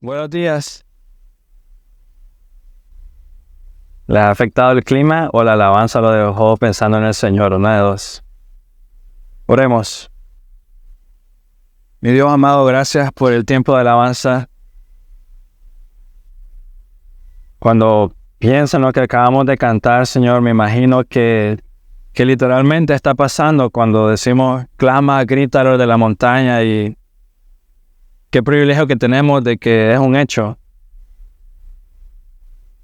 Buenos días. ¿Le ha afectado el clima o la alabanza lo dejó pensando en el Señor? Una de dos. Oremos. Mi Dios amado, gracias por el tiempo de alabanza. Cuando pienso en lo que acabamos de cantar, Señor, me imagino que literalmente está pasando cuando decimos, clama, grítalo de la montaña, y qué privilegio que tenemos de que es un hecho.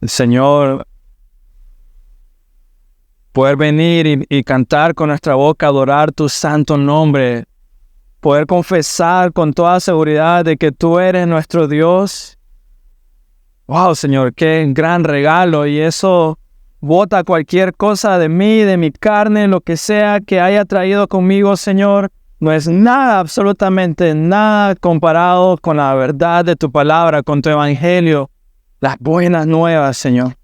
El Señor, poder venir y cantar con nuestra boca, adorar tu santo nombre, poder confesar con toda seguridad de que tú eres nuestro Dios. Wow, Señor, qué gran regalo, y eso bota cualquier cosa de mí, de mi carne, lo que sea que haya traído conmigo, Señor. No es nada, absolutamente nada comparado con la verdad de tu palabra, con tu evangelio, las buenas nuevas, Señor.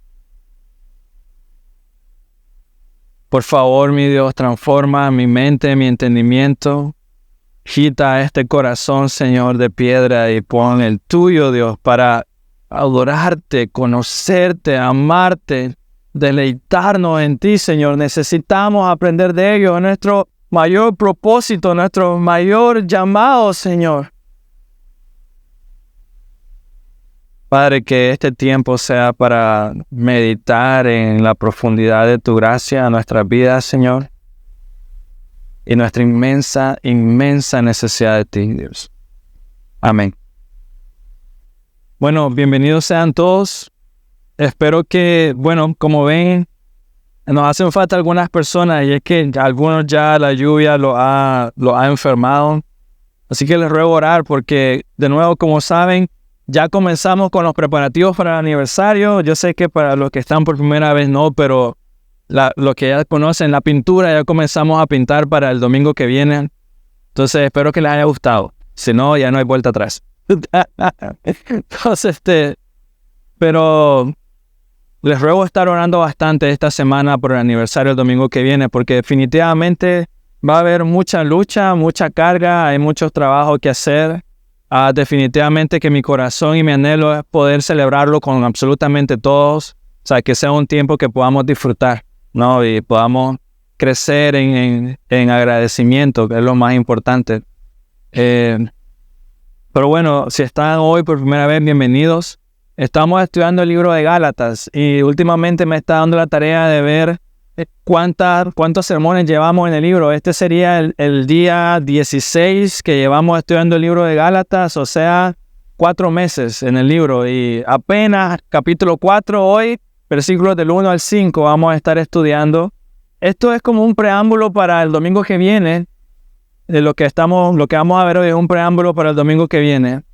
Por favor, mi Dios, transforma mi mente, mi entendimiento. Quita este corazón, Señor, de piedra y pon el tuyo, Dios, para adorarte, conocerte, amarte, deleitarnos en ti, Señor. Necesitamos aprender de ello. Es nuestro mayor propósito, nuestro mayor llamado, Señor. Padre, que este tiempo sea para meditar en la profundidad de tu gracia a nuestras vidas, Señor, y nuestra inmensa, inmensa necesidad de ti, Dios. Amén. Bueno, bienvenidos sean todos. Espero que, como ven, nos hacen falta algunas personas, y es que algunos ya la lluvia lo ha enfermado. Así que les ruego orar porque, de nuevo, como saben, ya comenzamos con los preparativos para el aniversario. Yo sé que para los que están por primera vez no, pero los que ya conocen la pintura, ya comenzamos a pintar para el domingo que viene. Entonces espero que les haya gustado. Si no, ya no hay vuelta atrás. Entonces, pero les ruego estar orando bastante esta semana por el aniversario el domingo que viene, porque definitivamente va a haber mucha lucha, mucha carga, hay muchos trabajos que hacer. Definitivamente que mi corazón y mi anhelo es poder celebrarlo con absolutamente todos. O sea, que sea un tiempo que podamos disfrutar, ¿no? Y podamos crecer en agradecimiento, que es lo más importante. Pero bueno, si están hoy por primera vez, bienvenidos. Estamos estudiando el libro de Gálatas y últimamente me está dando la tarea de ver cuántos sermones llevamos en el libro. Este sería el día 16 que llevamos estudiando el libro de Gálatas, o sea, 4 meses en el libro. Y apenas capítulo 4 hoy, versículos del 1 al 5, vamos a estar estudiando. Esto es como un preámbulo para el domingo que viene. Lo que vamos a ver hoy es un preámbulo para el domingo que viene.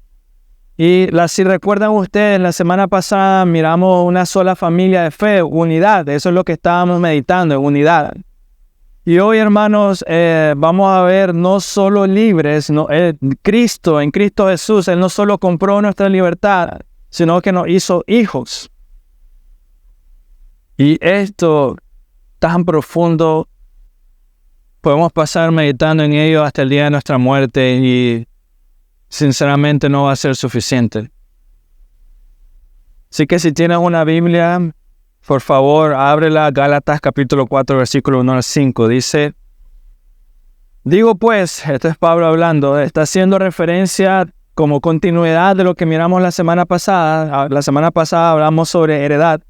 Y si recuerdan ustedes, la semana pasada miramos una sola familia de fe, unidad. Eso es lo que estábamos meditando, unidad. Y hoy, hermanos, vamos a ver no solo libres, en Cristo Jesús, Él no solo compró nuestra libertad, sino que nos hizo hijos. Y esto tan profundo, podemos pasar meditando en ello hasta el día de nuestra muerte y sinceramente no va a ser suficiente. Así que si tienes una Biblia, por favor, ábrela. Gálatas capítulo 4, versículo 1 al 5. Dice, digo pues, esto es Pablo hablando, está haciendo referencia como continuidad de lo que miramos la semana pasada. La semana pasada hablamos sobre heredad.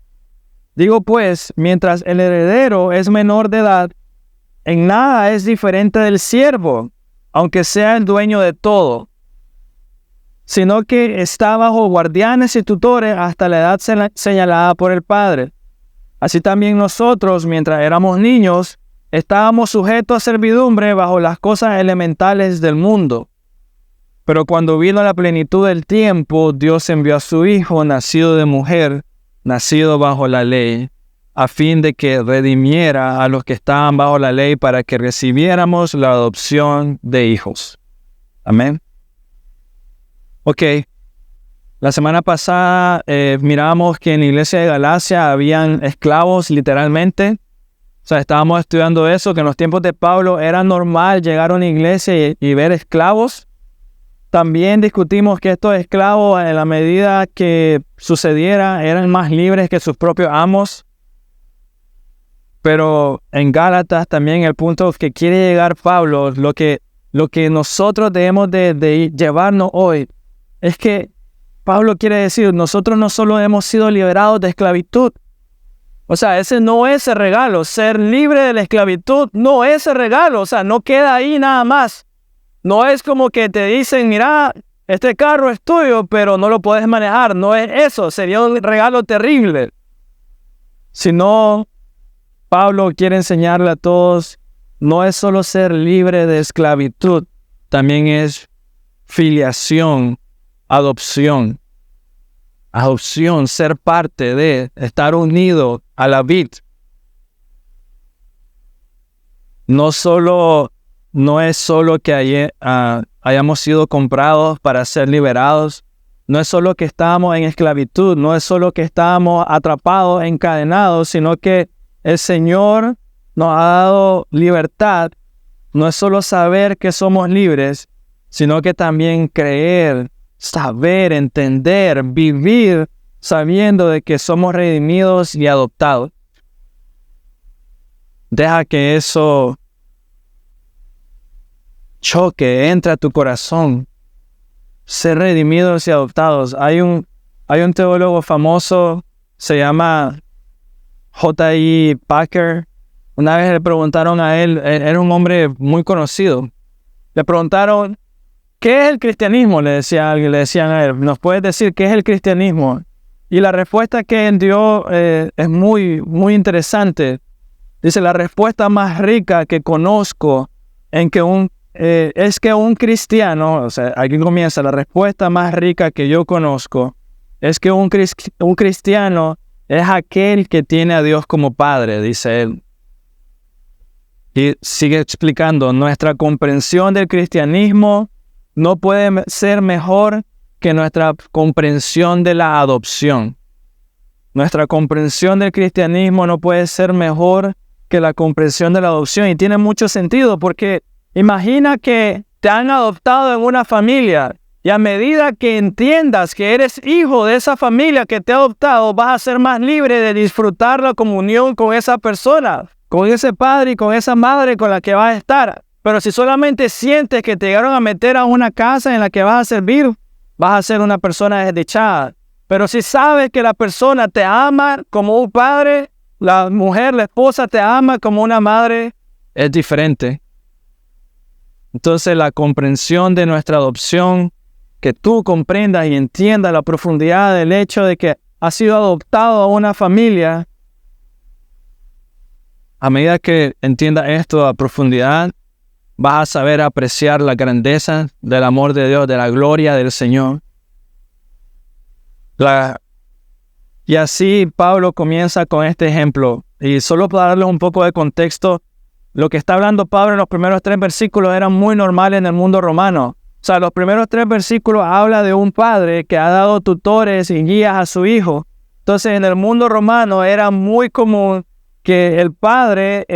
Digo pues, mientras el heredero es menor de edad, en nada es diferente del siervo, aunque sea el dueño de todo, sino que está bajo guardianes y tutores hasta la edad señalada por el Padre. Así también nosotros, mientras éramos niños, estábamos sujetos a servidumbre bajo las cosas elementales del mundo. Pero cuando vino la plenitud del tiempo, Dios envió a su Hijo, nacido de mujer, nacido bajo la ley, a fin de que redimiera a los que estaban bajo la ley para que recibiéramos la adopción de hijos. Amén. Ok, la semana pasada mirábamos que en la iglesia de Galacia habían esclavos literalmente. O sea, estábamos estudiando eso, que en los tiempos de Pablo era normal llegar a una iglesia y ver esclavos. También discutimos que estos esclavos, en la medida que sucediera, eran más libres que sus propios amos. Pero en Gálatas también el punto que quiere llegar Pablo, lo que nosotros debemos de llevarnos hoy, es que Pablo quiere decir, nosotros no solo hemos sido liberados de esclavitud. O sea, ese no es el regalo. Ser libre de la esclavitud no es el regalo. O sea, no queda ahí nada más. No es como que te dicen, mira, este carro es tuyo, pero no lo puedes manejar. No es eso. Sería un regalo terrible. Sino, Pablo quiere enseñarle a todos, no es solo ser libre de esclavitud, también es filiación, adopción. Adopción, ser parte de, estar unido a la vid. No es solo que hayamos sido comprados para ser liberados. No es solo que estamos en esclavitud. No es solo que estamos atrapados, encadenados, sino que el Señor nos ha dado libertad. No es solo saber que somos libres, sino que también creer, saber, entender, vivir sabiendo de que somos redimidos y adoptados. Deja que eso choque, entre a tu corazón. Ser redimidos y adoptados. Hay un teólogo famoso, se llama J.I. Packer. Una vez le preguntaron a él, era un hombre muy conocido. Le preguntaron, ¿qué es el cristianismo? Le decían a él, ¿nos puedes decir qué es el cristianismo? Y la respuesta que él dio es muy, muy interesante. Dice, la respuesta más rica que conozco es que un cristiano, o sea, aquí comienza, la respuesta más rica que yo conozco es que un cristiano es aquel que tiene a Dios como Padre, dice él. Y sigue explicando, nuestra comprensión del cristianismo no puede ser mejor que nuestra comprensión de la adopción. Nuestra comprensión del cristianismo no puede ser mejor que la comprensión de la adopción. Y tiene mucho sentido porque imagina que te han adoptado en una familia y a medida que entiendas que eres hijo de esa familia que te ha adoptado, vas a ser más libre de disfrutar la comunión con esa persona, con ese padre y con esa madre con la que vas a estar. Pero si solamente sientes que te llegaron a meter a una casa en la que vas a servir, vas a ser una persona desdichada. Pero si sabes que la persona te ama como un padre, la mujer, la esposa te ama como una madre, es diferente. Entonces la comprensión de nuestra adopción, que tú comprendas y entiendas la profundidad del hecho de que has sido adoptado a una familia, a medida que entiendas esto a profundidad, vas a saber apreciar la grandeza del amor de Dios, de la gloria del Señor. Y así Pablo comienza con este ejemplo. Y solo para darles un poco de contexto, lo que está hablando Pablo en los primeros 3 versículos era muy normal en el mundo romano. O sea, los primeros 3 versículos habla de un padre que ha dado tutores y guías a su hijo. Entonces, en el mundo romano era muy común que el padre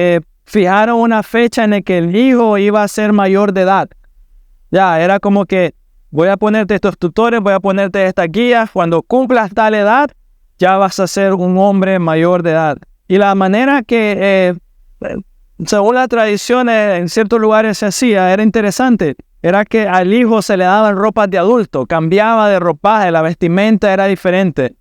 fijara una fecha en la que el hijo iba a ser mayor de edad. Ya, era como que voy a ponerte estos tutores, voy a ponerte estas guías. Cuando cumplas tal edad, ya vas a ser un hombre mayor de edad. Y la manera que, según las tradiciones, en ciertos lugares se hacía, era interesante. Era que al hijo se le daban ropas de adulto, cambiaba de ropaje, la vestimenta era diferente.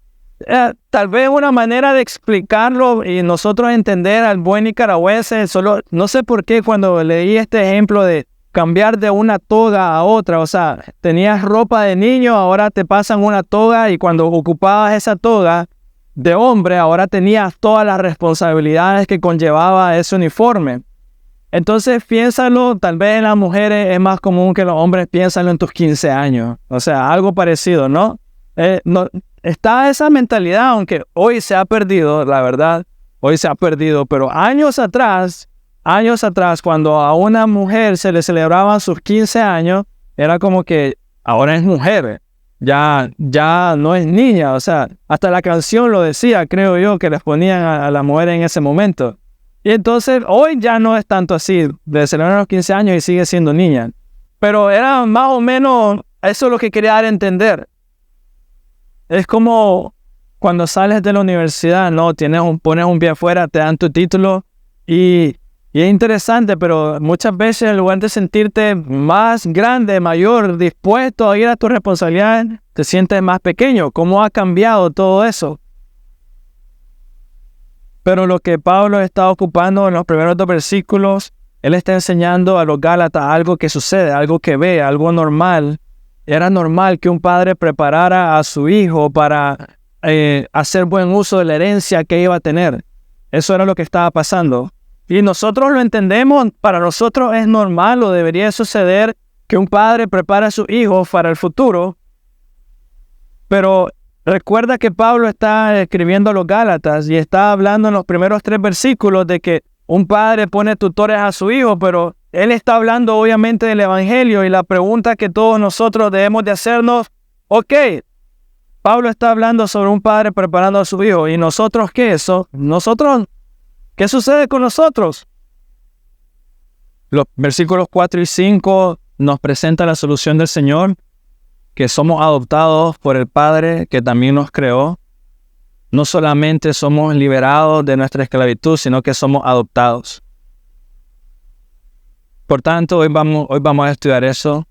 Tal vez una manera de explicarlo y nosotros entender al buen nicaragüense, no sé por qué cuando leí este ejemplo de cambiar de una toga a otra, o sea, tenías ropa de niño, ahora te pasan una toga y cuando ocupabas esa toga de hombre, ahora tenías todas las responsabilidades que conllevaba ese uniforme. Entonces piénsalo, tal vez en las mujeres es más común que los hombres, piénsalo en tus 15 años, o sea, algo parecido, ¿no? Está esa mentalidad, aunque hoy se ha perdido, la verdad, hoy se ha perdido, pero años atrás, cuando a una mujer se le celebraban sus 15 años, era como que ahora es mujer, ya no es niña, o sea, hasta la canción lo decía, creo yo, que les ponían a la mujer en ese momento. Y entonces hoy ya no es tanto así, de celebrar los 15 años y sigue siendo niña. Pero era más o menos eso es lo que quería dar a entender. Es como cuando sales de la universidad, ¿no? Pones un pie afuera, te dan tu título y es interesante, pero muchas veces en lugar de sentirte más grande, mayor, dispuesto a ir a tu responsabilidad, te sientes más pequeño. ¿Cómo ha cambiado todo eso? Pero lo que Pablo está ocupando en los primeros 2 versículos, él está enseñando a los Gálatas algo que sucede, algo que ve, algo normal. Era normal que un padre preparara a su hijo para hacer buen uso de la herencia que iba a tener. Eso era lo que estaba pasando. Y nosotros lo entendemos, para nosotros es normal o debería suceder que un padre prepara a su hijo para el futuro. Pero recuerda que Pablo está escribiendo a los Gálatas y está hablando en los primeros 3 versículos de que un padre pone tutores a su hijo, pero él está hablando obviamente del Evangelio y la pregunta que todos nosotros debemos de hacernos, ok, Pablo está hablando sobre un padre preparando a su hijo, ¿y nosotros qué es eso? ¿Qué sucede con nosotros? Los versículos 4 y 5 nos presentan la solución del Señor, que somos adoptados por el Padre que también nos creó. No solamente somos liberados de nuestra esclavitud, sino que somos adoptados. Por tanto, hoy vamos a estudiar eso.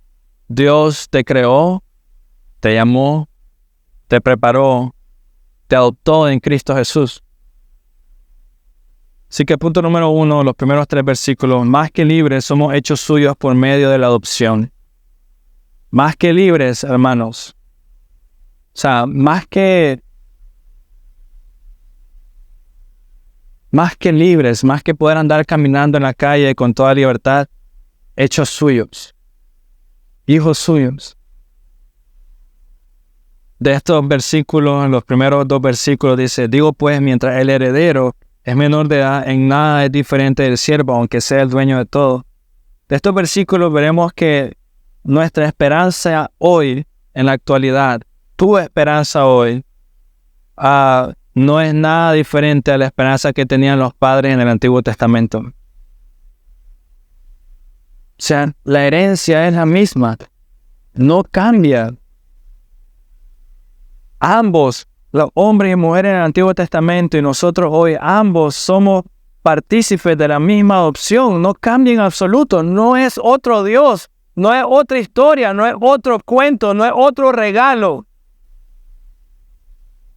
Dios te creó, te llamó, te preparó, te adoptó en Cristo Jesús. Así que punto número 1, los primeros 3 versículos. Más que libres, somos hechos suyos por medio de la adopción. Más que libres, hermanos. O sea, más que libres, más que poder andar caminando en la calle con toda libertad, hechos suyos, hijos suyos. De estos versículos, en los primeros 2 versículos dice, digo pues, mientras el heredero es menor de edad, en nada es diferente del siervo, aunque sea el dueño de todo. De estos versículos veremos que nuestra esperanza hoy, en la actualidad, tu esperanza hoy, no es nada diferente a la esperanza que tenían los padres en el Antiguo Testamento. O sea, la herencia es la misma, no cambia. Ambos, los hombres y mujeres en el Antiguo Testamento y nosotros hoy, ambos somos partícipes de la misma adopción, no cambia en absoluto, no es otro Dios, no es otra historia, no es otro cuento, no es otro regalo.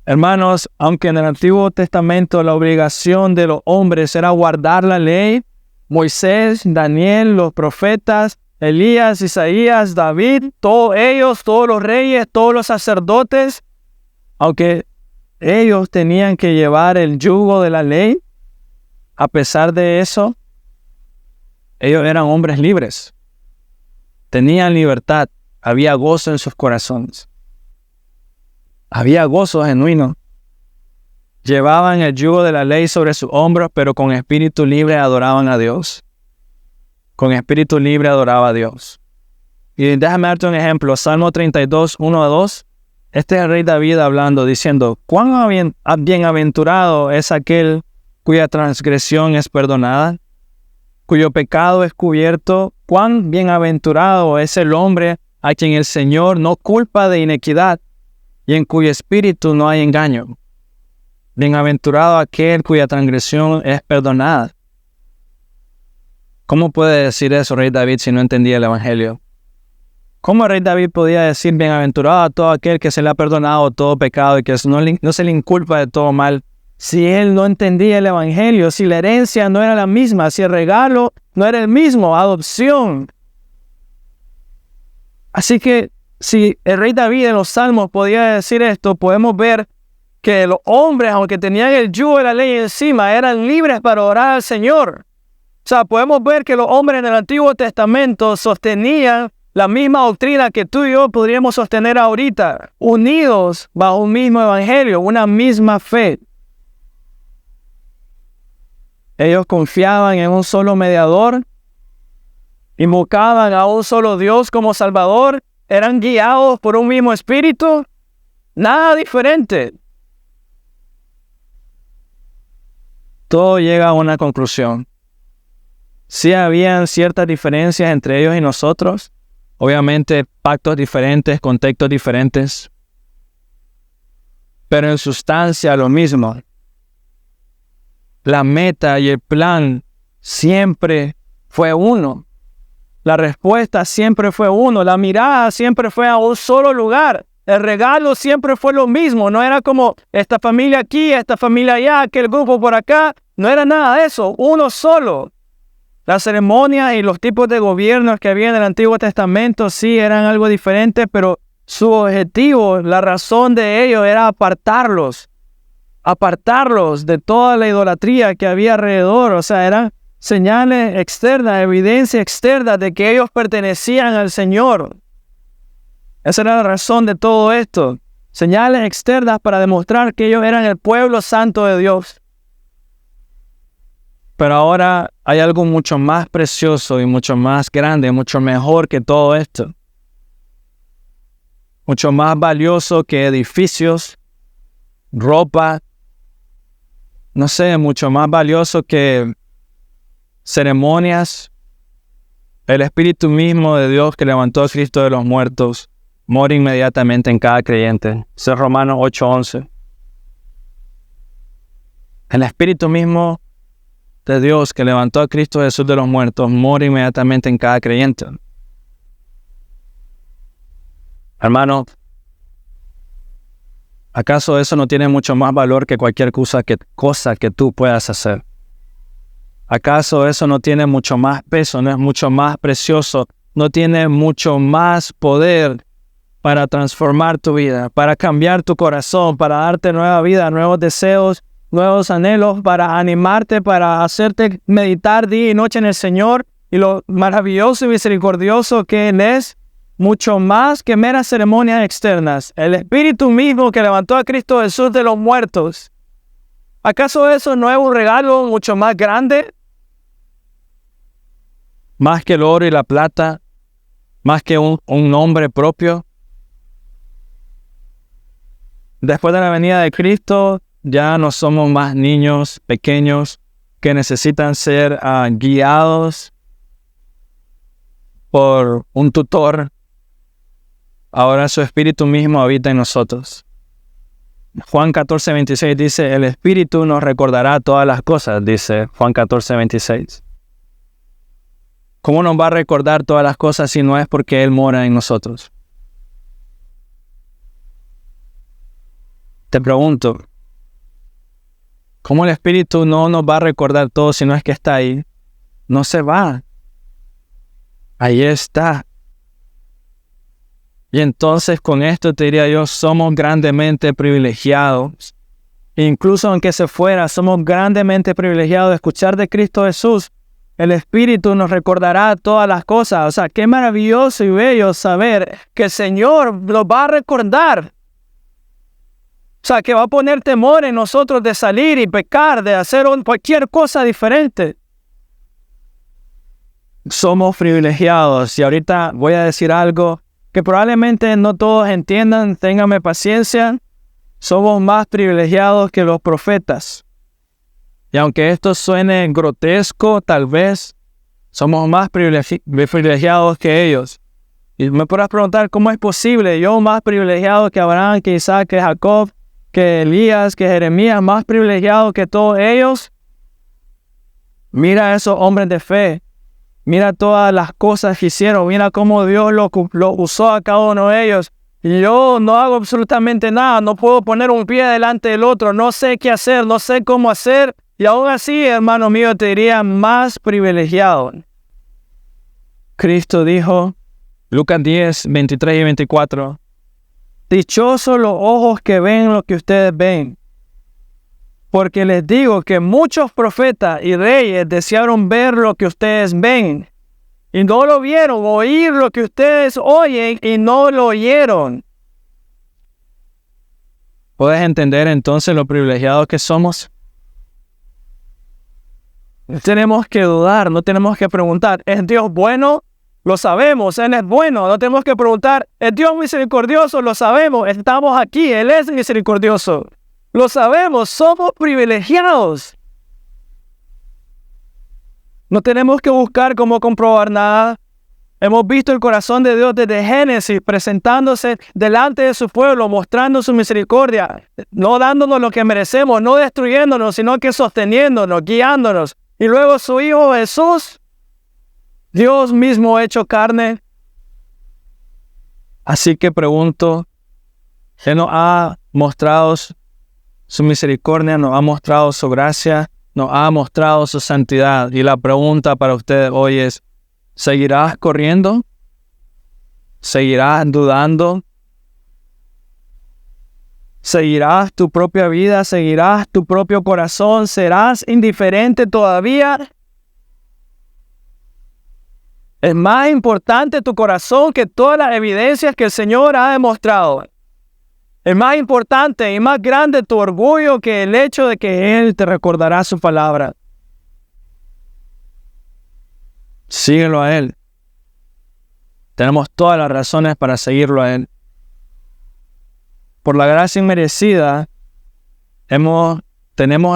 Hermanos, aunque en el Antiguo Testamento la obligación de los hombres era guardar la ley, Moisés, Daniel, los profetas, Elías, Isaías, David, todos ellos, todos los reyes, todos los sacerdotes, aunque ellos tenían que llevar el yugo de la ley, a pesar de eso, ellos eran hombres libres. Tenían libertad, había gozo en sus corazones. Había gozo genuino. Llevaban el yugo de la ley sobre sus hombros, pero con espíritu libre adoraban a Dios. Con espíritu libre adoraba a Dios. Y déjame darte un ejemplo. Salmo 32, 1-2. Este es el rey David hablando, diciendo, ¿cuán bienaventurado es aquel cuya transgresión es perdonada, cuyo pecado es cubierto? ¿Cuán bienaventurado es el hombre a quien el Señor no culpa de iniquidad y en cuyo espíritu no hay engaño? Bienaventurado aquel cuya transgresión es perdonada. ¿Cómo puede decir eso rey David si no entendía el Evangelio? ¿Cómo el rey David podía decir bienaventurado a todo aquel que se le ha perdonado todo pecado y que no se le inculpa de todo mal, si él no entendía el Evangelio, si la herencia no era la misma, si el regalo no era el mismo, adopción? Así que si el rey David en los Salmos podía decir esto, podemos ver que los hombres, aunque tenían el yugo de la ley encima, eran libres para orar al Señor. O sea, podemos ver que los hombres en el Antiguo Testamento sostenían la misma doctrina que tú y yo podríamos sostener ahorita, unidos bajo un mismo evangelio, una misma fe. Ellos confiaban en un solo mediador, invocaban a un solo Dios como Salvador, eran guiados por un mismo espíritu, nada diferente. Todo llega a una conclusión. Sí habían ciertas diferencias entre ellos y nosotros, Obviamente, pactos diferentes, contextos diferentes, pero en sustancia lo mismo. La meta y el plan siempre fue uno. La respuesta siempre fue uno. La mirada siempre fue a un solo lugar. El regalo siempre fue lo mismo. No era como esta familia aquí, esta familia allá, aquel grupo por acá. No era nada de eso. Uno solo. Las ceremonias y los tipos de gobiernos que había en el Antiguo Testamento sí eran algo diferente, pero su objetivo, la razón de ello era apartarlos de toda la idolatría que había alrededor. O sea, eran señales externas, evidencia externa de que ellos pertenecían al Señor. Esa era la razón de todo esto. Señales externas para demostrar que ellos eran el pueblo santo de Dios. Pero ahora hay algo mucho más precioso y mucho más grande, mucho mejor que todo esto. Mucho más valioso que edificios, ropa, no sé, mucho más valioso que ceremonias. El Espíritu mismo de Dios que levantó a Cristo de los muertos mora inmediatamente en cada creyente. Eso es Romanos 8:11. El Espíritu mismo de Dios que levantó a Cristo Jesús de los muertos mora inmediatamente en cada creyente. Hermano, ¿acaso eso no tiene mucho más valor que cualquier cosa que tú puedas hacer? ¿Acaso eso no tiene mucho más peso, no es mucho más precioso, no tiene mucho más poder para transformar tu vida, para cambiar tu corazón, para darte nueva vida, nuevos deseos, nuevos anhelos, para animarte, para hacerte meditar día y noche en el Señor y lo maravilloso y misericordioso que Él es? Mucho más que meras ceremonias externas. El Espíritu mismo que levantó a Cristo Jesús de los muertos. ¿Acaso eso no es un regalo mucho más grande? Más que el oro y la plata, más que un nombre propio. Después de la venida de Cristo, ya no somos más niños pequeños que necesitan ser guiados por un tutor. Ahora su Espíritu mismo habita en nosotros. Juan 14:26 dice, el Espíritu nos recordará todas las cosas, dice Juan 14:26. ¿Cómo nos va a recordar todas las cosas si no es porque Él mora en nosotros? Te pregunto, ¿cómo el Espíritu no nos va a recordar todo si no es que está ahí? No se va. Ahí está. Y entonces con esto te diría yo, somos grandemente privilegiados. Incluso aunque se fuera, somos grandemente privilegiados de escuchar de Cristo Jesús. El Espíritu nos recordará todas las cosas. O sea, qué maravilloso y bello saber que el Señor nos va a recordar. O sea, que va a poner temor en nosotros de salir y pecar, de hacer cualquier cosa diferente. Somos privilegiados. Y ahorita voy a decir algo que probablemente no todos entiendan, ténganme paciencia. Somos más privilegiados que los profetas. Y aunque esto suene grotesco, tal vez somos más privilegiados que ellos. Y me podrás preguntar, ¿cómo es posible? Yo más privilegiado que Abraham, que Isaac, que Jacob, que Elías, que Jeremías, más privilegiado que todos ellos. Mira a esos hombres de fe. Mira todas las cosas que hicieron. Mira cómo Dios lo usó a cada uno de ellos. Y yo no hago absolutamente nada. No puedo poner un pie delante del otro. No sé qué hacer. No sé cómo hacer. Y aún así, hermano mío, te diría más privilegiado. Cristo dijo, Lucas 10, 23 y 24. Dichosos los ojos que ven lo que ustedes ven. Porque les digo que muchos profetas y reyes desearon ver lo que ustedes ven. Y no lo vieron, oír lo que ustedes oyen y no lo oyeron. ¿Puedes entender entonces lo privilegiados que somos? No tenemos que dudar, no tenemos que preguntar, ¿es Dios bueno? Lo sabemos, Él es bueno. No tenemos que preguntar, ¿es Dios misericordioso? Lo sabemos, estamos aquí, Él es misericordioso. Lo sabemos, somos privilegiados. No tenemos que buscar cómo comprobar nada. Hemos visto el corazón de Dios desde Génesis, presentándose delante de su pueblo, mostrando su misericordia, no dándonos lo que merecemos, no destruyéndonos, sino que sosteniéndonos, guiándonos. Y luego su Hijo Jesús, Dios mismo hecho carne. Así que pregunto, Él nos ha mostrado su misericordia, nos ha mostrado su gracia, nos ha mostrado su santidad. Y la pregunta para ustedes hoy es, ¿seguirás corriendo? ¿Seguirás dudando? ¿Seguirás tu propia vida? ¿Seguirás tu propio corazón? ¿Serás indiferente todavía? Es más importante tu corazón que todas las evidencias que el Señor ha demostrado. Es más importante y más grande tu orgullo que el hecho de que Él te recordará su palabra. Síguelo a Él. Tenemos todas las razones para seguirlo a Él. Por la gracia inmerecida, tenemos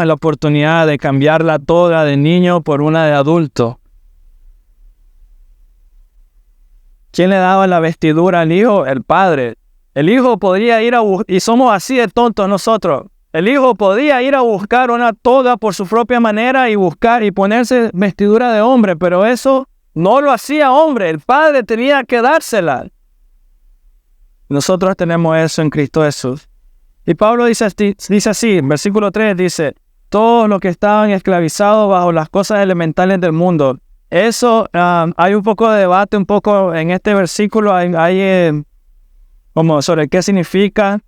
la oportunidad de cambiar la toga de niño por una de adulto. ¿Quién le daba la vestidura al hijo? El padre. El hijo podría ir a buscar, y somos así de tontos nosotros. El hijo podía ir a buscar una toga por su propia manera y buscar y ponerse vestidura de hombre, pero eso no lo hacía hombre. El padre tenía que dársela. Nosotros tenemos eso en Cristo Jesús. Y Pablo dice así, en versículo 3 dice, todos los que estaban esclavizados bajo las cosas elementales del mundo. Eso, hay un poco de debate, un poco en este versículo, hay como sobre qué significa.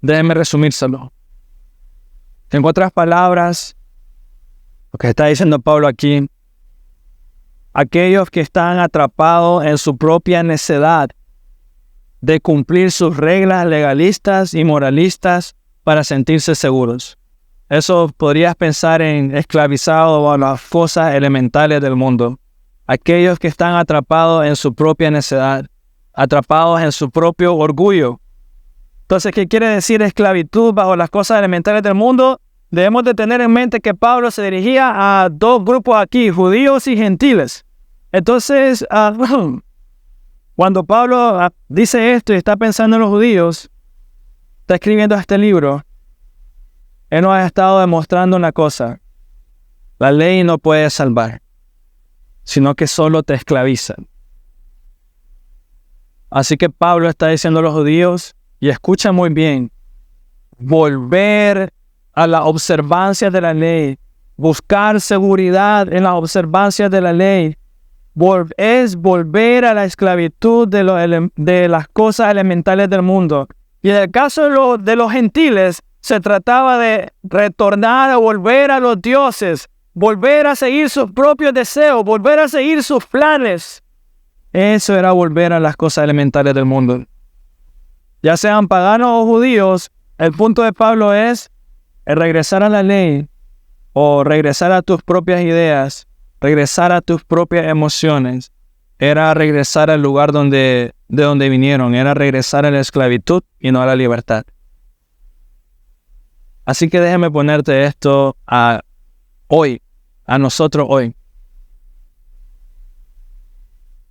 Déjenme resumírselo. En otras palabras, lo que está diciendo Pablo aquí, aquellos que están atrapados en su propia necedad de cumplir sus reglas legalistas y moralistas para sentirse seguros. Eso podrías pensar en esclavizados a las cosas elementales del mundo. Aquellos que están atrapados en su propia necedad, atrapados en su propio orgullo. Entonces, ¿qué quiere decir esclavitud bajo las cosas elementales del mundo? Debemos de tener en mente que Pablo se dirigía a dos grupos aquí, judíos y gentiles. Entonces, cuando Pablo dice esto y está pensando en los judíos, está escribiendo este libro, él nos ha estado demostrando una cosa. La ley no puede salvar, sino que solo te esclaviza. Así que Pablo está diciendo a los judíos, y escucha muy bien, volver a la observancia de la ley, buscar seguridad en las observancias de la ley, es volver a la esclavitud de las cosas elementales del mundo. Y en el caso de los gentiles, se trataba de retornar a volver a los dioses, volver a seguir sus propios deseos, volver a seguir sus planes. Eso era volver a las cosas elementales del mundo. Ya sean paganos o judíos, el punto de Pablo es el regresar a la ley o regresar a tus propias ideas, regresar a tus propias emociones. Era regresar al lugar de donde vinieron, era regresar a la esclavitud y no a la libertad. Así que déjame ponerte esto a nosotros hoy.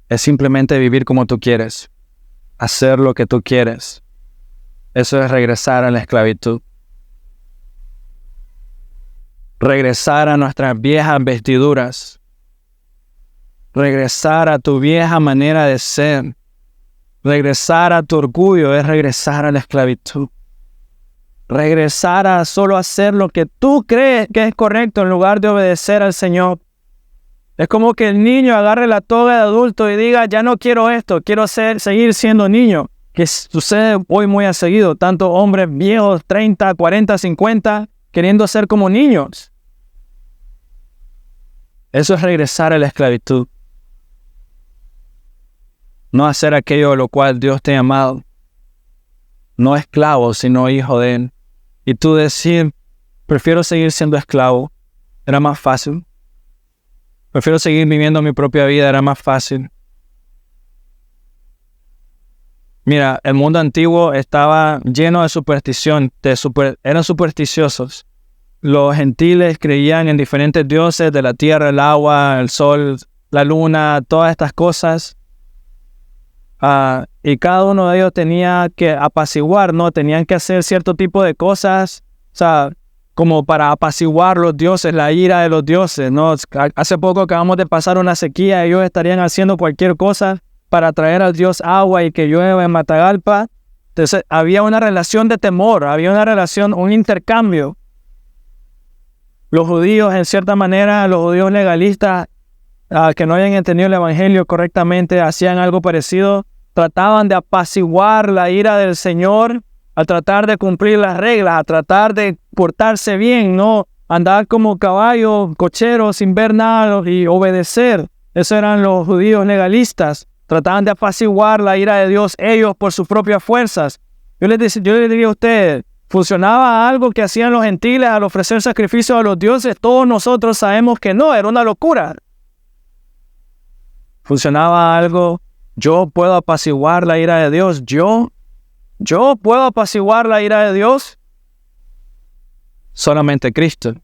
Es simplemente vivir como tú quieres, hacer lo que tú quieres. Eso es regresar a la esclavitud. Regresar a nuestras viejas vestiduras. Regresar a tu vieja manera de ser. Regresar a tu orgullo es regresar a la esclavitud. Regresar a solo hacer lo que tú crees que es correcto en lugar de obedecer al Señor. Es como que el niño agarre la toga de adulto y diga, ya no quiero esto, quiero seguir siendo niño. Que sucede hoy muy a seguido, tanto hombres viejos, 30, 40, 50, queriendo ser como niños. Eso es regresar a la esclavitud. No hacer aquello a lo cual Dios te ha llamado. No esclavo, sino hijo de Él. Y tú decir, prefiero seguir siendo esclavo, era más fácil. Prefiero seguir viviendo mi propia vida, era más fácil. Mira, el mundo antiguo estaba lleno de superstición, eran supersticiosos. Los gentiles creían en diferentes dioses de la tierra, el agua, el sol, la luna, todas estas cosas. Y cada uno de ellos tenía que apaciguar, ¿no? Tenían que hacer cierto tipo de cosas, o sea, como para apaciguar los dioses, la ira de los dioses, ¿no? Hace poco acabamos de pasar una sequía, ellos estarían haciendo cualquier cosa para traer al Dios agua y que llueva en Matagalpa. Entonces había una relación de temor, había una relación, un intercambio. Los judíos, en cierta manera, los judíos legalistas, que no habían entendido el evangelio correctamente, hacían algo parecido. Trataban de apaciguar la ira del Señor, a tratar de cumplir las reglas, a tratar de portarse bien, no andar como caballos, cocheros, sin ver nada y obedecer. Esos eran los judíos legalistas. Trataban de apaciguar la ira de Dios ellos por sus propias fuerzas. Yo les diría a ustedes, ¿funcionaba algo que hacían los gentiles al ofrecer sacrificios a los dioses? Todos nosotros sabemos que no, era una locura. ¿Funcionaba algo? Yo puedo apaciguar la ira de Dios. Yo puedo apaciguar la ira de Dios. Solamente Cristo.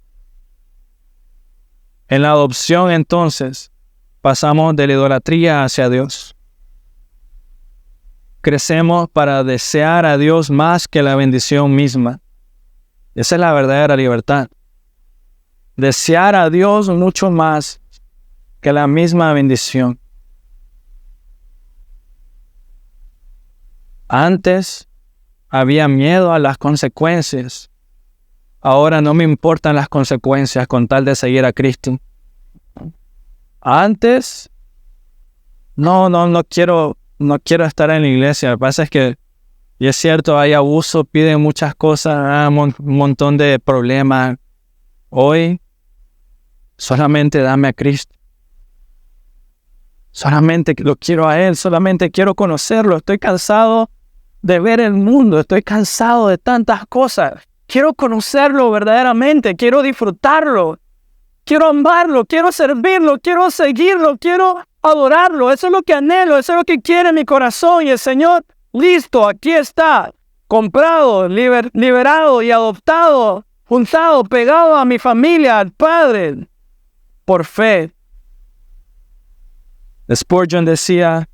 En la adopción, entonces, pasamos de la idolatría hacia Dios. Crecemos para desear a Dios más que la bendición misma. Esa es la verdadera libertad. Desear a Dios mucho más que la misma bendición. Antes había miedo a las consecuencias. Ahora no me importan las consecuencias con tal de seguir a Cristo. Antes, no quiero estar en la iglesia. Lo que pasa es que, y es cierto, hay abuso, piden muchas cosas, un montón de problemas. Hoy, solamente dame a Cristo. Solamente lo quiero a Él, solamente quiero conocerlo. Estoy cansado de ver el mundo, estoy cansado de tantas cosas. Quiero conocerlo verdaderamente, quiero disfrutarlo, quiero amarlo, quiero servirlo, quiero seguirlo, quiero adorarlo. Eso es lo que anhelo, eso es lo que quiere mi corazón. Y el Señor, listo, aquí está, comprado, liberado y adoptado, juntado, pegado a mi familia, al Padre, por fe. Spurgeon decía,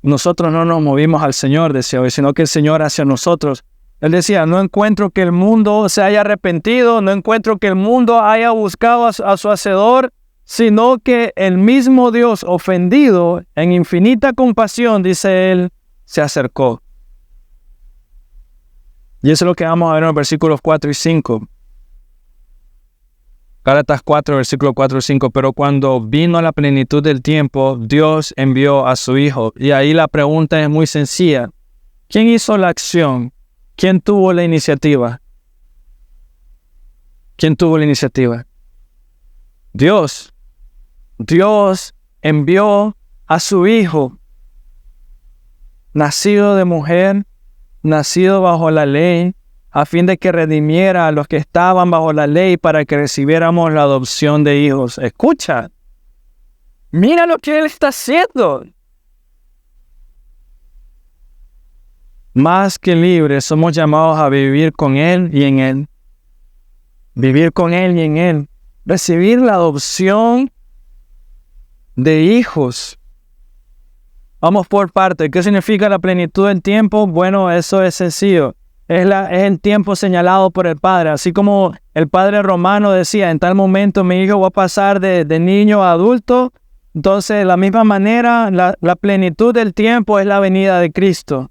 nosotros no nos movimos al Señor, decía hoy, sino que el Señor hacia nosotros. Él decía, no encuentro que el mundo se haya arrepentido, no encuentro que el mundo haya buscado a su Hacedor, sino que el mismo Dios ofendido, en infinita compasión, dice él, se acercó. Y eso es lo que vamos a ver en los versículos 4 y 5. Gálatas 4, versículo 4 y 5. Pero cuando vino la plenitud del tiempo, Dios envió a su Hijo. Y ahí la pregunta es muy sencilla. ¿Quién hizo la acción? ¿Quién tuvo la iniciativa? ¿Quién tuvo la iniciativa? Dios. Dios envió a su Hijo, nacido de mujer, nacido bajo la ley, a fin de que redimiera a los que estaban bajo la ley para que recibiéramos la adopción de hijos. Escucha, mira lo que Él está haciendo. Más que libres, somos llamados a vivir con Él y en Él. Vivir con Él y en Él. Recibir la adopción de hijos. Vamos por parte. ¿Qué significa la plenitud del tiempo? Bueno, eso es sencillo. Es el tiempo señalado por el Padre. Así como el Padre romano decía, en tal momento mi hijo va a pasar de niño a adulto. Entonces, de la misma manera, la plenitud del tiempo es la venida de Cristo.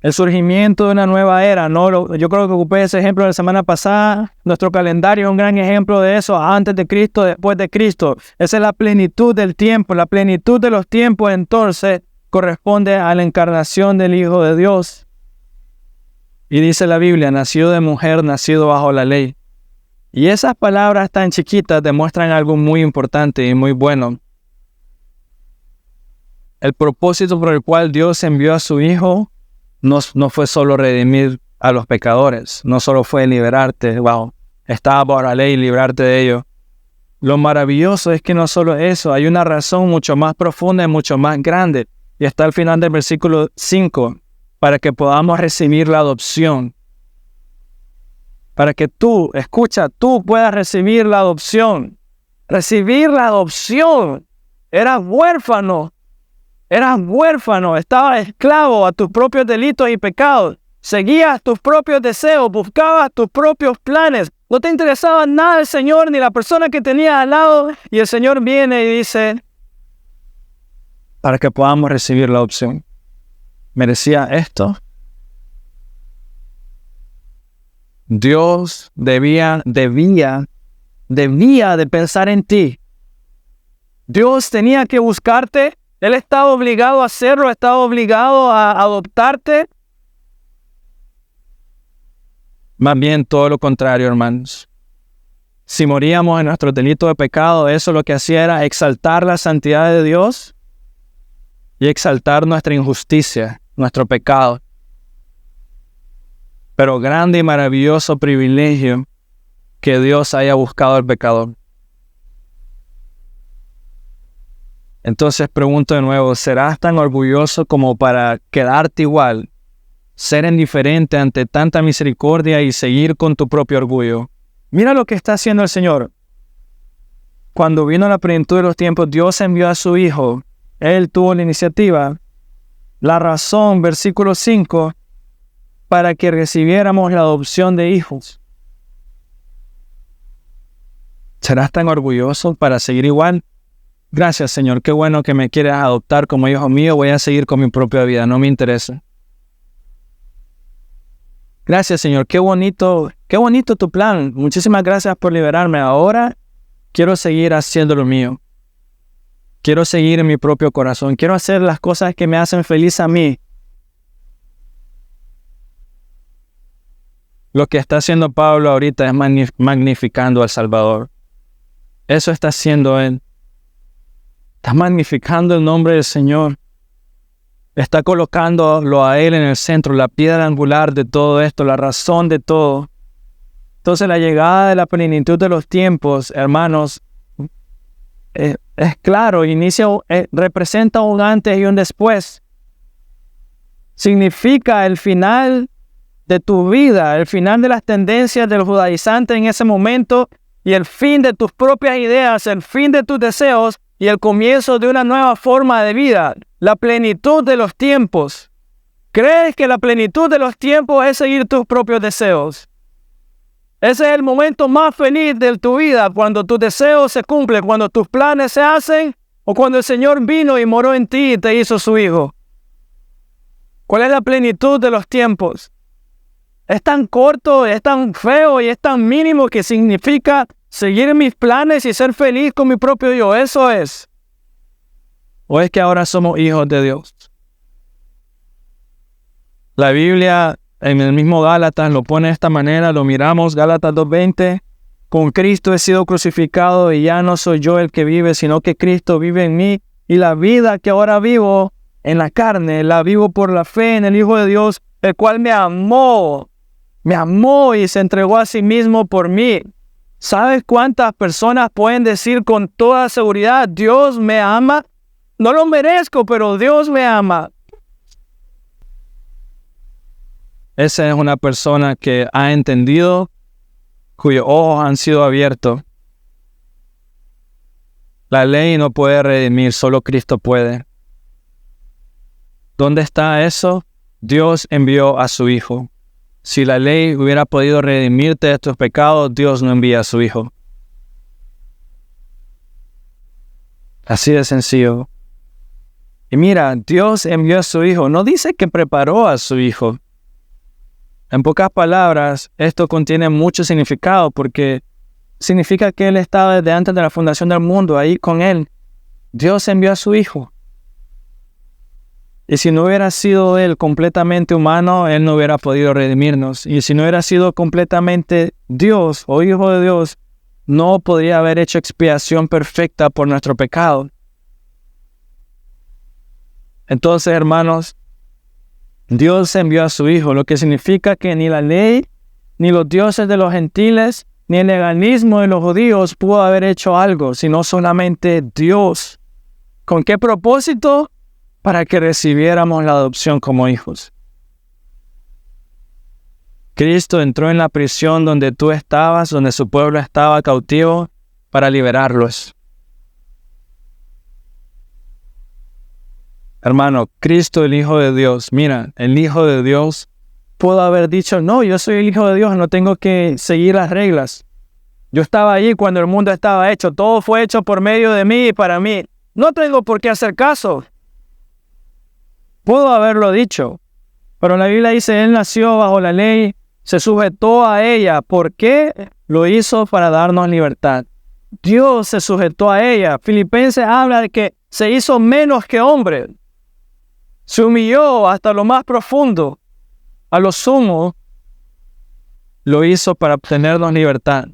El surgimiento de una nueva era, ¿no? Yo creo que ocupé ese ejemplo la semana pasada. Nuestro calendario es un gran ejemplo de eso. Antes de Cristo, después de Cristo. Esa es la plenitud del tiempo. La plenitud de los tiempos, entonces, corresponde a la encarnación del Hijo de Dios. Y dice la Biblia, nacido de mujer, nacido bajo la ley. Y esas palabras tan chiquitas demuestran algo muy importante y muy bueno. El propósito por el cual Dios envió a su Hijo no fue solo redimir a los pecadores, no solo fue liberarte, estaba bajo la ley y librarte de ellos. Lo maravilloso es que no solo eso, hay una razón mucho más profunda y mucho más grande. Y está al final del versículo 5, para que podamos recibir la adopción. Para que tú puedas recibir la adopción. recibir la adopción. Eras huérfano, estabas esclavo a tus propios delitos y pecados. Seguías tus propios deseos, buscabas tus propios planes. No te interesaba nada el Señor ni la persona que tenías al lado. Y el Señor viene y dice, para que podamos recibir la adopción. ¿Merecía esto? Dios debía de pensar en ti. Dios tenía que buscarte. Él estaba obligado a hacerlo, estaba obligado a adoptarte. Más bien todo lo contrario, hermanos. Si moríamos en nuestro delito de pecado, eso lo que hacía era exaltar la santidad de Dios y exaltar nuestra injusticia, nuestro pecado. Pero grande y maravilloso privilegio que Dios haya buscado al pecador. Entonces pregunto de nuevo, ¿serás tan orgulloso como para quedarte igual, ser indiferente ante tanta misericordia y seguir con tu propio orgullo? Mira lo que está haciendo el Señor. Cuando vino la plenitud de los tiempos, Dios envió a su Hijo. Él tuvo la iniciativa. La razón, versículo 5, para que recibiéramos la adopción de hijos. ¿Serás tan orgulloso para seguir igual? Gracias, Señor. Qué bueno que me quieres adoptar como hijo mío. Voy a seguir con mi propia vida. No me interesa. Gracias, Señor. Qué bonito tu plan. Muchísimas gracias por liberarme. Ahora quiero seguir haciendo lo mío. Quiero seguir en mi propio corazón. Quiero hacer las cosas que me hacen feliz a mí. Lo que está haciendo Pablo ahorita es magnificando al Salvador. Eso está haciendo él. Está magnificando el nombre del Señor. Está colocándolo a Él en el centro, la piedra angular de todo esto, la razón de todo. Entonces la llegada de la plenitud de los tiempos, hermanos, es claro, representa un antes y un después. Significa el final de tu vida, el final de las tendencias del judaizante en ese momento y el fin de tus propias ideas, el fin de tus deseos y el comienzo de una nueva forma de vida, la plenitud de los tiempos. ¿Crees que la plenitud de los tiempos es seguir tus propios deseos? Ese es el momento más feliz de tu vida, cuando tus deseos se cumplen, cuando tus planes se hacen, o cuando el Señor vino y moró en ti y te hizo su hijo. ¿Cuál es la plenitud de los tiempos? Es tan corto, es tan feo y es tan mínimo que significa seguir mis planes y ser feliz con mi propio yo. Eso es. ¿O es que ahora somos hijos de Dios? La Biblia en el mismo Gálatas lo pone de esta manera, lo miramos, Gálatas 2:20. Con Cristo he sido crucificado y ya no soy yo el que vive, sino que Cristo vive en mí. Y la vida que ahora vivo en la carne, la vivo por la fe en el Hijo de Dios, el cual me amó y se entregó a sí mismo por mí. ¿Sabes cuántas personas pueden decir con toda seguridad, Dios me ama? No lo merezco, pero Dios me ama. Esa es una persona que ha entendido, cuyos ojos han sido abiertos. La ley no puede redimir, solo Cristo puede. ¿Dónde está eso? Dios envió a su Hijo. Si la ley hubiera podido redimirte de tus pecados, Dios no envía a su Hijo. Así de sencillo. Y mira, Dios envió a su Hijo. No dice que preparó a su Hijo. En pocas palabras, esto contiene mucho significado porque significa que Él estaba desde antes de la fundación del mundo, ahí con Él. Dios envió a su Hijo. Y si no hubiera sido Él completamente humano, Él no hubiera podido redimirnos. Y si no hubiera sido completamente Dios o Hijo de Dios, no podría haber hecho expiación perfecta por nuestro pecado. Entonces, hermanos, Dios envió a su Hijo, lo que significa que ni la ley, ni los dioses de los gentiles, ni el legalismo de los judíos pudo haber hecho algo, sino solamente Dios. ¿Con qué propósito? Para que recibiéramos la adopción como hijos. Cristo entró en la prisión donde tú estabas, donde su pueblo estaba cautivo, para liberarlos. Hermano, Cristo, el Hijo de Dios, mira, el Hijo de Dios pudo haber dicho, no, yo soy el Hijo de Dios, no tengo que seguir las reglas. Yo estaba allí cuando el mundo estaba hecho, todo fue hecho por medio de mí y para mí. No tengo por qué hacer caso. Pudo haberlo dicho, pero la Biblia dice, Él nació bajo la ley, se sujetó a ella. ¿Por qué? Lo hizo para darnos libertad. Dios se sujetó a ella. Filipenses habla de que se hizo menos que hombre. Se humilló hasta lo más profundo. A lo sumo, lo hizo para obtenernos libertad.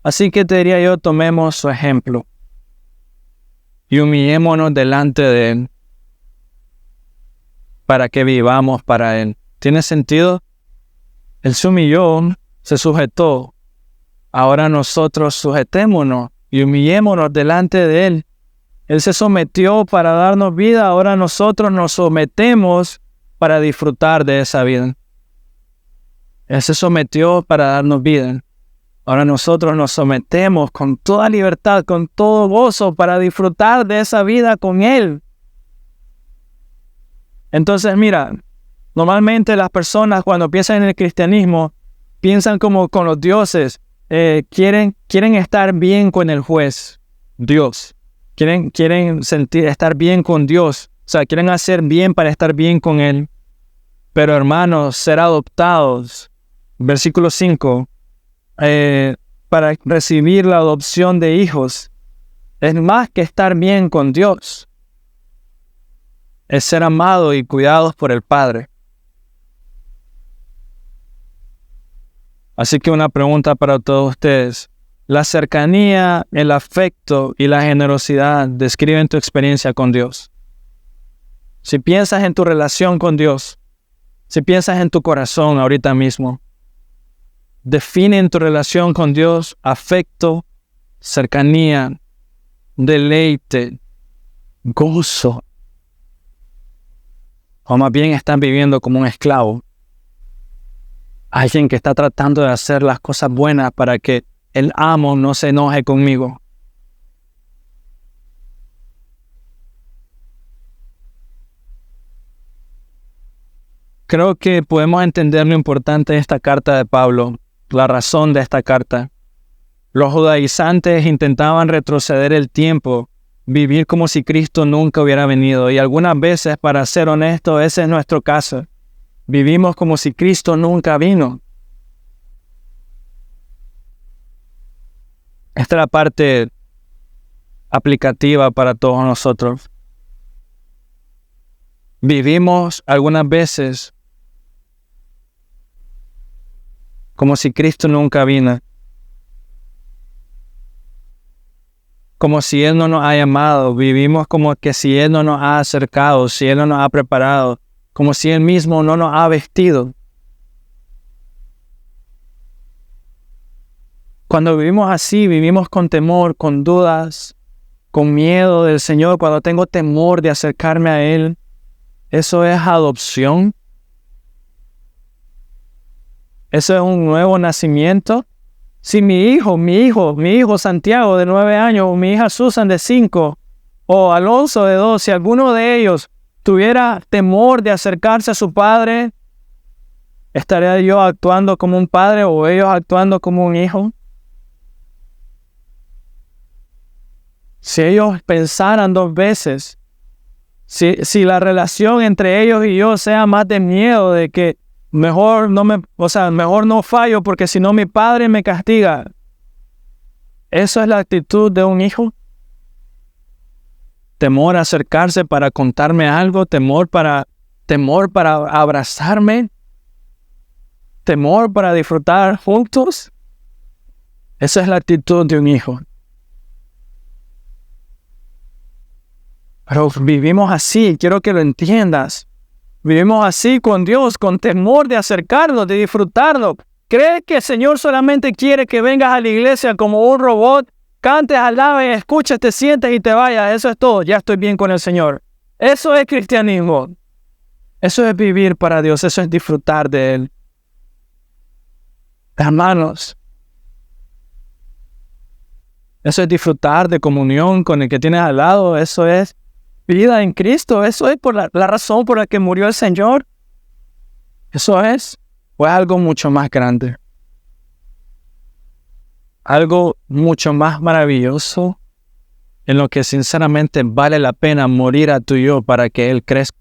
Así que te diría yo, tomemos su ejemplo y humillémonos delante de Él para que vivamos para Él. ¿Tiene sentido? Él se humilló, se sujetó. Ahora nosotros sujetémonos y humillémonos delante de Él. Él se sometió para darnos vida, ahora nosotros nos sometemos para disfrutar de esa vida. Él se sometió para darnos vida. Ahora nosotros nos sometemos con toda libertad, con todo gozo para disfrutar de esa vida con Él. Entonces, mira, normalmente las personas cuando piensan en el cristianismo, piensan como con los dioses. Quieren estar bien con el juez, Dios. Quieren estar bien con Dios. O sea, quieren hacer bien para estar bien con Él. Pero hermanos, ser adoptados, versículo 5, para recibir la adopción de hijos, es más que estar bien con Dios. Es ser amados y cuidados por el Padre. Así que una pregunta para todos ustedes. La cercanía, el afecto y la generosidad describen tu experiencia con Dios. Si piensas en tu relación con Dios, si piensas en tu corazón ahorita mismo, definen tu relación con Dios, afecto, cercanía, deleite, gozo. O más bien están viviendo como un esclavo. Alguien que está tratando de hacer las cosas buenas para que el amo no se enoje conmigo. Creo que podemos entender lo importante de esta carta de Pablo, la razón de esta carta. Los judaizantes intentaban retroceder el tiempo, vivir como si Cristo nunca hubiera venido. Y algunas veces, para ser honesto, ese es nuestro caso. Vivimos como si Cristo nunca vino. Esta es la parte aplicativa para todos nosotros. Vivimos algunas veces como si Cristo nunca vino. Como si Él no nos ha llamado. Vivimos como que si Él no nos ha acercado, si Él no nos ha preparado, como si Él mismo no nos ha vestido. Cuando vivimos así, vivimos con temor, con dudas, con miedo del Señor. Cuando tengo temor de acercarme a Él, ¿eso es adopción? ¿Eso es un nuevo nacimiento? Si mi hijo Santiago de 9 años, o mi hija Susan de 5, o Alonso de 2, si alguno de ellos tuviera temor de acercarse a su padre, ¿estaría yo actuando como un padre o ellos actuando como un hijo? Si ellos pensaran 2 veces, si la relación entre ellos y yo sea más de miedo, de que mejor no fallo porque si no mi padre me castiga. ¿Eso es la actitud de un hijo? Temor a acercarse para contarme algo, temor para abrazarme, temor para disfrutar juntos. Esa es la actitud de un hijo. Pero vivimos así, quiero que lo entiendas. Vivimos así con Dios, con temor de acercarnos, de disfrutarlo. ¿Crees que el Señor solamente quiere que vengas a la iglesia como un robot, cantes, alabes, escuches, te sientes y te vayas? Eso es todo, ya estoy bien con el Señor. Eso es cristianismo. Eso es vivir para Dios, eso es disfrutar de Él. Hermanos, Eso es disfrutar de comunión con el que tienes al lado. Eso es vida en Cristo. Eso es por la razón por la que murió el Señor. Eso es. O es algo mucho más grande. Algo mucho más maravilloso en lo que sinceramente vale la pena morir a tu yo para que Él crezca.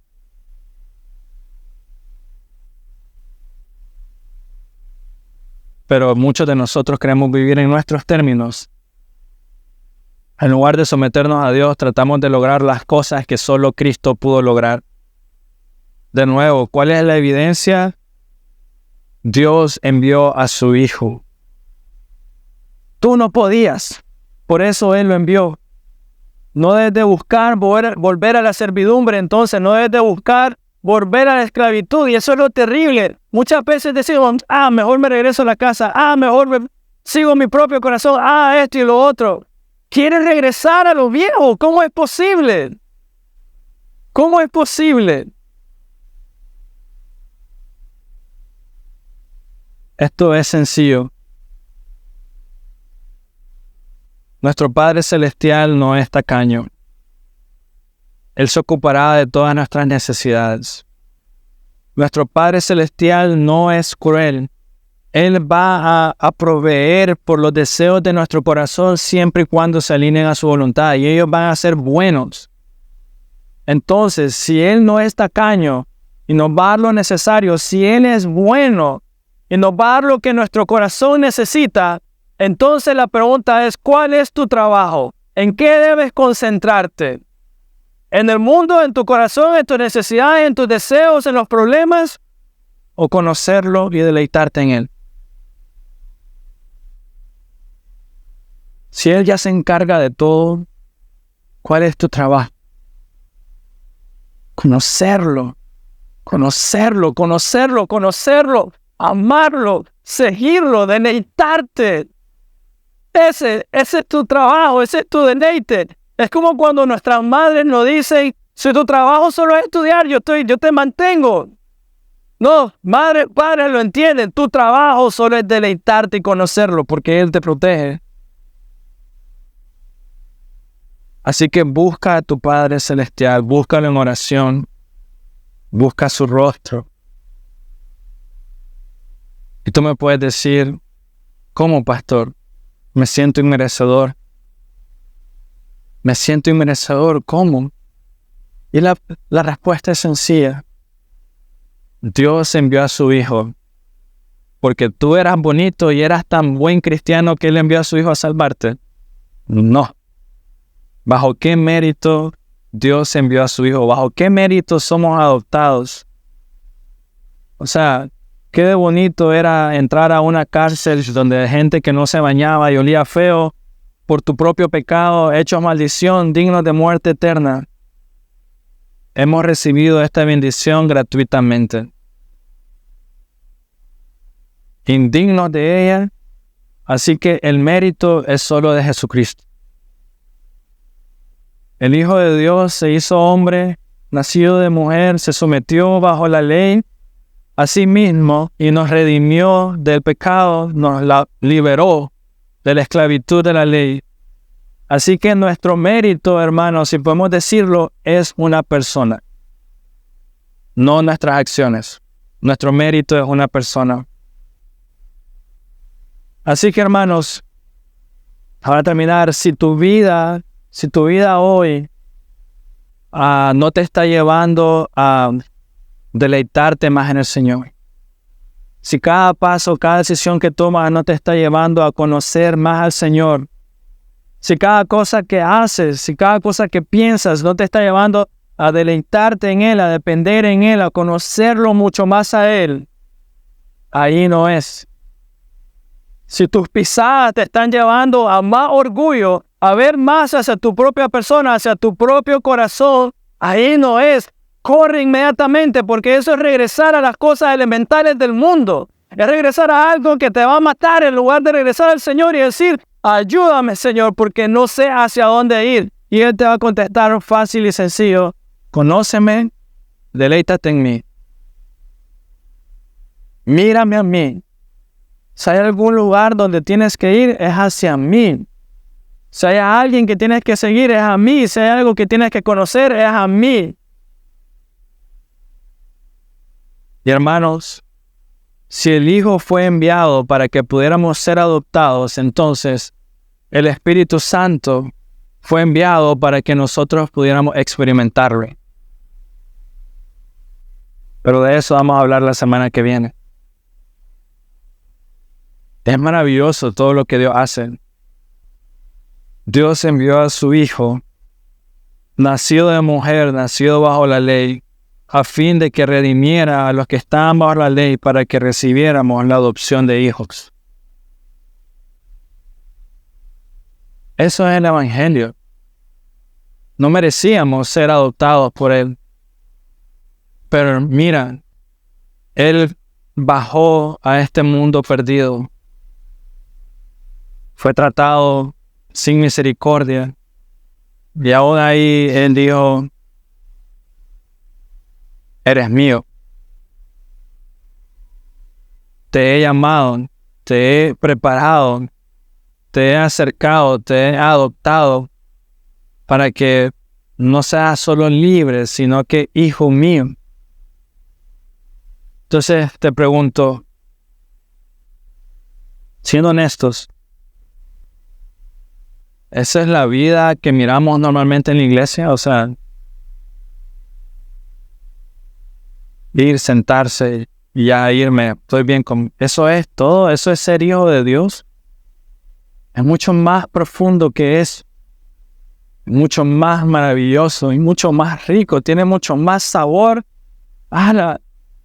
Pero muchos de nosotros queremos vivir en nuestros términos. En lugar de someternos a Dios, tratamos de lograr las cosas que solo Cristo pudo lograr. De nuevo, ¿cuál es la evidencia? Dios envió a su Hijo. Tú no podías, por eso Él lo envió. No debes de buscar volver a la servidumbre, entonces no debes de buscar volver a la esclavitud, y eso es lo terrible. Muchas veces decimos, mejor me regreso a la casa, mejor sigo mi propio corazón, esto y lo otro. ¿Quieres regresar a lo viejo? ¿Cómo es posible? ¿Cómo es posible? Esto es sencillo. Nuestro Padre Celestial no es tacaño. Él se ocupará de todas nuestras necesidades. Nuestro Padre Celestial no es cruel. Él va a proveer por los deseos de nuestro corazón siempre y cuando se alineen a su voluntad, y ellos van a ser buenos. Entonces, si Él no es tacaño y nos va a dar lo necesario, si Él es bueno y nos va a dar lo que nuestro corazón necesita, entonces la pregunta es, ¿cuál es tu trabajo? ¿En qué debes concentrarte? ¿En el mundo, en tu corazón, en tus necesidades, en tus deseos, en los problemas? ¿O conocerlo y deleitarte en Él? Si Él ya se encarga de todo, ¿cuál es tu trabajo? Conocerlo, amarlo, seguirlo, deleitarte. Ese es tu trabajo, ese es tu deleite. Es como cuando nuestras madres nos dicen, si tu trabajo solo es estudiar, yo te mantengo. No, madre, padre lo entienden, tu trabajo solo es deleitarte y conocerlo, porque Él te protege. Así que busca a tu Padre Celestial, búscalo en oración, busca su rostro. Y tú me puedes decir, ¿cómo, pastor? Me siento inmerecedor. Me siento inmerecedor, ¿cómo? Y la respuesta es sencilla. Dios envió a su Hijo porque tú eras bonito y eras tan buen cristiano que Él envió a su Hijo a salvarte. No. ¿Bajo qué mérito Dios envió a su Hijo? ¿Bajo qué mérito somos adoptados? O sea, qué de bonito era entrar a una cárcel donde hay gente que no se bañaba y olía feo por tu propio pecado, hechos maldición, dignos de muerte eterna. Hemos recibido esta bendición gratuitamente. Indignos de ella, así que el mérito es solo de Jesucristo. El Hijo de Dios se hizo hombre, nacido de mujer, se sometió bajo la ley a sí mismo y nos redimió del pecado, nos liberó de la esclavitud de la ley. Así que nuestro mérito, hermanos, si podemos decirlo, es una persona, no nuestras acciones. Nuestro mérito es una persona. Así que, hermanos, para terminar, si tu vida hoy no te está llevando a deleitarte más en el Señor, si cada paso, cada decisión que tomas no te está llevando a conocer más al Señor, si cada cosa que haces, si cada cosa que piensas no te está llevando a deleitarte en Él, a depender en Él, a conocerlo mucho más a Él, ahí no es. Si tus pisadas te están llevando a más orgullo, a ver más hacia tu propia persona, hacia tu propio corazón, ahí no es. Corre inmediatamente, porque eso es regresar a las cosas elementales del mundo. Es regresar a algo que te va a matar en lugar de regresar al Señor y decir, ayúdame, Señor, porque no sé hacia dónde ir. Y Él te va a contestar fácil y sencillo, conóceme, deleítate en mí. Mírame a mí. Si hay algún lugar donde tienes que ir, es hacia mí. Si hay alguien que tienes que seguir, es a mí. Si hay algo que tienes que conocer, es a mí. Y hermanos, si el Hijo fue enviado para que pudiéramos ser adoptados, entonces el Espíritu Santo fue enviado para que nosotros pudiéramos experimentarlo. Pero de eso vamos a hablar la semana que viene. Es maravilloso todo lo que Dios hace. Dios envió a su Hijo, nacido de mujer, nacido bajo la ley, a fin de que redimiera a los que estaban bajo la ley para que recibiéramos la adopción de hijos. Eso es el Evangelio. No merecíamos ser adoptados por Él. Pero mira, Él bajó a este mundo perdido. Fue tratado sin misericordia. Y aún ahí Él dijo, eres mío. Te he llamado, te he preparado, te he acercado, te he adoptado para que no seas solo libre, sino que hijo mío. Entonces te pregunto, siendo honestos, ¿esa es la vida que miramos normalmente en la iglesia? O sea, ir, sentarse y ya irme, estoy bien con... ¿Eso es todo? ¿Eso es ser hijo de Dios? Es mucho más profundo que eso. Mucho más maravilloso y mucho más rico. Tiene mucho más sabor.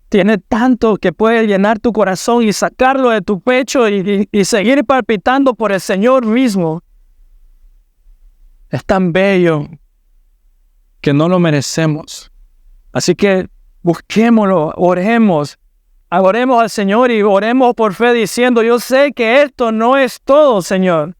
Tiene tanto que puede llenar tu corazón y sacarlo de tu pecho y seguir palpitando por el Señor mismo. Es tan bello que no lo merecemos. Así que busquémoslo, oremos al Señor y oremos por fe diciendo, yo sé que esto no es todo, Señor.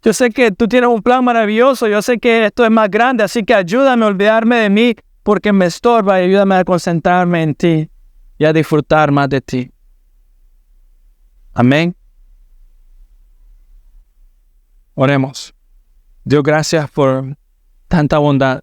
Yo sé que tú tienes un plan maravilloso, yo sé que esto es más grande, así que ayúdame a olvidarme de mí porque me estorba y ayúdame a concentrarme en ti y a disfrutar más de ti. Amén. Oremos. Dios, gracias por tanta bondad,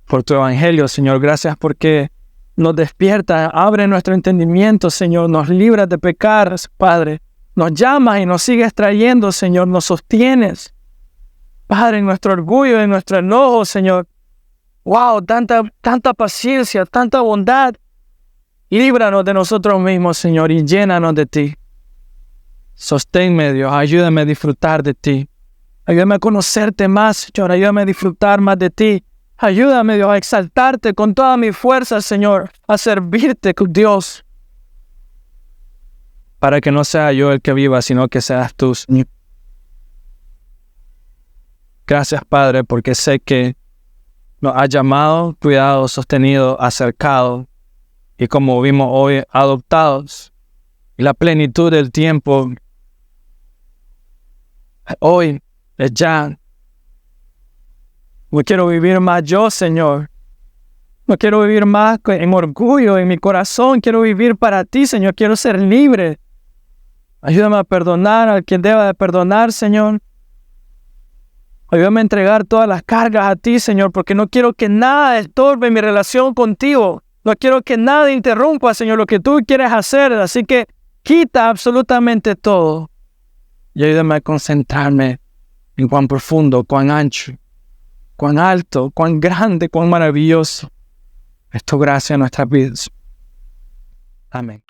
por tu evangelio, Señor. Gracias porque nos despierta, abre nuestro entendimiento, Señor. Nos libras de pecar, Padre. Nos llamas y nos sigues trayendo, Señor. Nos sostienes, Padre, en nuestro orgullo, en nuestro enojo, Señor. Wow, tanta paciencia, tanta bondad. Líbranos de nosotros mismos, Señor, y llénanos de ti. Sosténme, Dios. Ayúdame a disfrutar de ti. Ayúdame a conocerte más, Señor. Ayúdame a disfrutar más de ti. Ayúdame, Dios, a exaltarte con toda mi fuerza, Señor. A servirte, Dios. Para que no sea yo el que viva, sino que seas tú, Señor. Gracias, Padre, porque sé que nos has llamado, cuidado, sostenido, acercado. Y como vimos hoy, adoptados. Y la plenitud del tiempo hoy es ya. No quiero vivir más yo, Señor. No quiero vivir más en orgullo, en mi corazón. Quiero vivir para ti, Señor. Quiero ser libre. Ayúdame a perdonar al quien deba de perdonar, Señor. Ayúdame a entregar todas las cargas a ti, Señor, porque no quiero que nada estorbe mi relación contigo. No quiero que nada interrumpa, Señor, lo que tú quieres hacer. Así que quita absolutamente todo. Y ayúdame a concentrarme en cuán profundo, cuán ancho, cuán alto, cuán grande, cuán maravilloso es tu gracia en nuestras vidas. Amén.